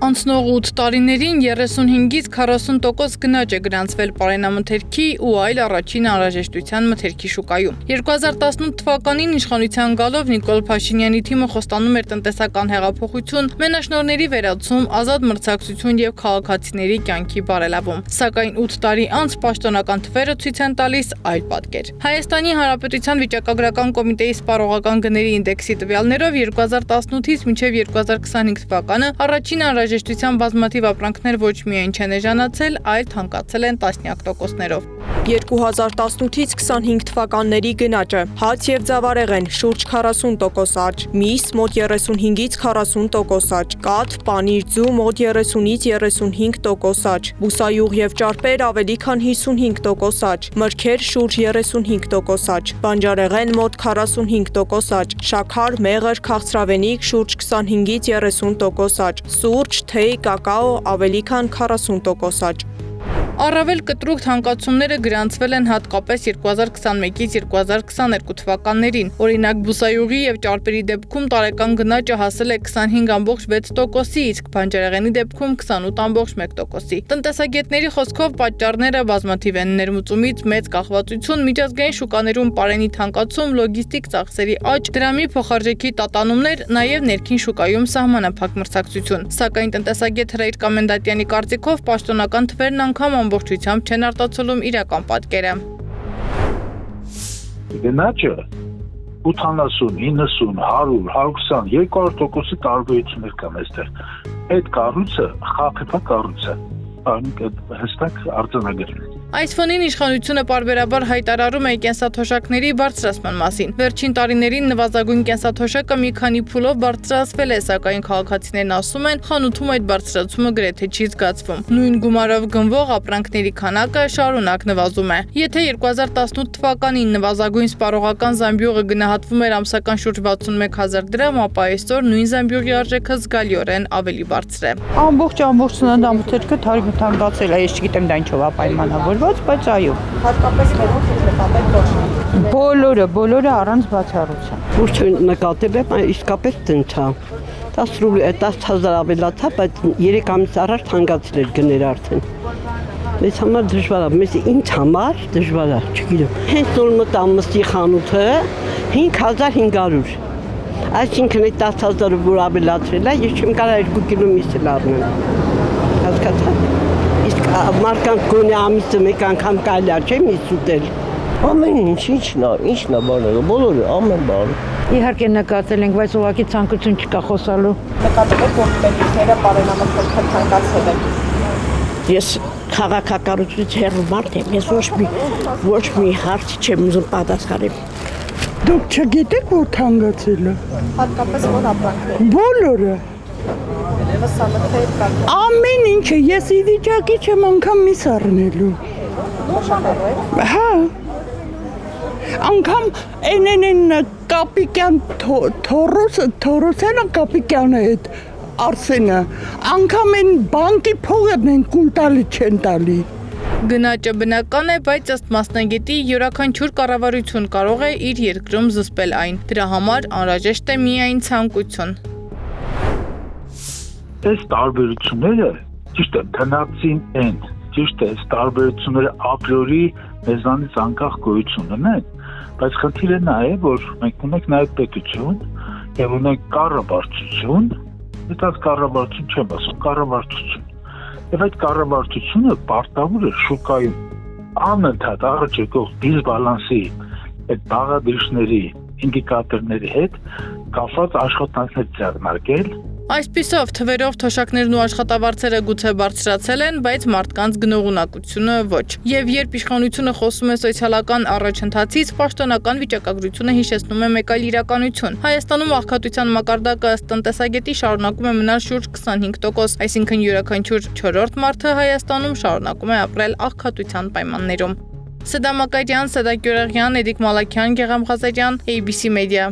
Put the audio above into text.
Անցնող 8 տարիներին 35-ից 40% գնաճ է գրանցվել պարենամթերքի ու այլ առաջին անհրաժեշտության մթերքի շուկայում։ 2018 թվականին իշխանության գալով Նիկոլ Փաշինյանի թիմը խոստանում էր տնտեսական հեղափոխություն, մենաշնորհների վերացում, ազատ մրցակցություն եւ քաղաքացիների կյանքի բարելավում։ Սակայն 8 տարի անց պաշտոնական թվերը ցույց են տալիս այլ պատկեր։ Հայաստանի Հանրապետության վիճակագրական կոմիտեի սպառողական գների ինդեքսի տվյալներով 2018-ից մինչև 2025 թվականը առաջին անհրաժեշտության բազմաթիվ ապրանքներ ոչ միայն չեն էժանացել, այլ թանկացել են տասնյակ տոկոսներով։ 2018-ից 25 թվականների գնաճը հաց եւ ձավարեղեն շուրջ 40% աճ, միս մոտ 35-ից 40% աճ, կաթ, պանիր, ձու մոտ 30-ից 35% աճ, բուսայուղ եւ ճարպեր ավելի քան 55% աճ, մրգեր շուրջ 35% աճ, բանջարեղեն մոտ 45% աճ, շաքար, մեղր, քաղցրավենիք շուրջ 25-ից 30% աճ, սուրճ, թեյ, կակաո ավելի քան 40% աճ։ Առավել կտրուկ թանկացումները գրանցվել են հատկապես 2021-ից 2022 թվականներին։ Օրինակ բուսայուղի եւ ճարպերի դեպքում տարեկան գնաճը հասել է 25.6%-ի, իսկ բանջարեղենի դեպքում 28.1%-ի։ Տնտեսագետների խոսքով պատճառները բազմաթիվ են՝ ներմուծումից մեծ կախվածություն, միջազգային շուկաներում պարենի թանկացում, լոգիստիկ ծախսերի աճ, դրամի փոխարժեքի տատանումներ, նաեւ ներքին շուկայում սահմանափակ մրցակցություն։ Սակայն տնտեսագետ Հրայր Կամենդատյանի կարծիքով պաշտոնական թվերն անգամ ամբողջությամբ չեն արտացոլում իրական պատկերը։ Գնաճը 80, 90, 100, 120, 200%-ի տարբերություններ կան այստեղ։ Այդ կառույցը խաբեբա կառույց է, հստակ արձանագրել։ Այս ֆոնին իշխանությունը պարբերաբար հայտարարում է կենսաթոշակների բարձրացման մասին։ Վերջին տարիներին նվազագույն կենսաթոշակը մի քանի փուլով բարձրացվել է, սակայն քաղաքացիներն ասում են, խանութում այդ բարձրացումը գրեթե չի զգացվում։ Նույն գումարով գնվող ապրանքների քանակը շարունակ նվազում է։ Եթե 2018 թվականին նվազագույն սպառողական զամբյուղը գնահատվում էր ամսական շուրջ 61,000 դրամ, ապա այսօր նույն զամբյուղի արժեքը զգալիորեն ավելի բարձր է։ Ամբողջ սննդամթերքը թանկացել է, ես չգիտեմ դա ինչով է պայմանավորված, բայց այո։ Հատկապես նկատել Բոլորը առանց բացառության։ Ոչ նկատել եմ, իսկապես տենց է։ 10,000 ավելացա, բայց 3 ամիս առաջ թանկացել էր գները արդեն։ Մեզ համար դժվար է, մեզ ինձ համար դժվար է, չգիտեմ։ Հենց նոր մտա մստի խանութը 5,500։ Այսինքն այդ 10,000-ը որ ավելացրել է, ես չեմ կարող 2 կիլո միս էլ առնեմ։ Հասկացա՞ք։ Իսկ մարկանց գոնե ամիսը մեկ անգամ կարելի է չէ միս ուտել։ Ամեն ինչն է բաները, բոլորը ամեն բան։ Իհարկե նկատել ենք, բայց ուղղակի ցանկություն չկա խոսալու։ նկատել եք, որ պետքերը պարենամթերքը թանկացել են։ Ես քաղաքականությունից հեռու մարդ եմ, ես ոչ մի հարց չեմ ուզում պատասխանել։ Դուք չգիտեք, որ թանկացել է։ Հատկապես որ ապրանքներ։ Բոլորը։ Ամեն ինչը, ես ի վիճակի չեմ անգամ միս առնելու։ Հա։ Անգամ են կապիկյան Թորոսյանը կապիկյանը այդ Արսենը, անգամ են բանկի փողերն են կուլտալի չեն տալի։ Գնաճը բնական է, բայց ըստ մասնագետի յուրաքանչյուր կառավարություն կարող է իր երկրում զսպել այն։ Դրա համար անհրաժեշտ է միայն ցանկություն։ Այս տարբերությունները ճիշտ է, տնածին են, ճիշտ է, այս տարբերությունները ապրիորի մեզանից անկախ գոյություն ունեն, բայց խնդիրը նա է, որ մենք ունենք նաև պետություն եւ ունենք կառավարություն, դա կառավարություն չեմ ասում, կառավարություն։ Եվ այդ կառավարությունը պարտավոր է շուկայում անընդհատ առաջ եկող դիսբալանսի այդ բաղադրիչների, ինդիկատորների հետ կապված աշխատանքներ ձեռնարկել։ Այսպիսով թվերով թոշակներն ու աշխատավարձերը գուցե բարձրացել են, բայց մարդկանց գնողունակությունը ոչ։ Եվ երբ իշխանությունը խոսում է սոցիալական առաջընթացից, պաշտոնական վիճակագրությունը հիշեցնում է մեկ այլ իրականություն։ Հայաստանում աղքատության մակարդակը ըստ տնտեսագետի շարունակում է մնալ շուրջ 25%, այսինքն յուրաքանչյուր 4-րդ մարդը Հայաստանում շարունակում է ապրել աղքատության պայմաններում։ Սեդա Մակարյան, Սեդա Գյուրեղյան, Էդիկ Մալաքյան, Գեղամ Ղազարյան, ABC Media։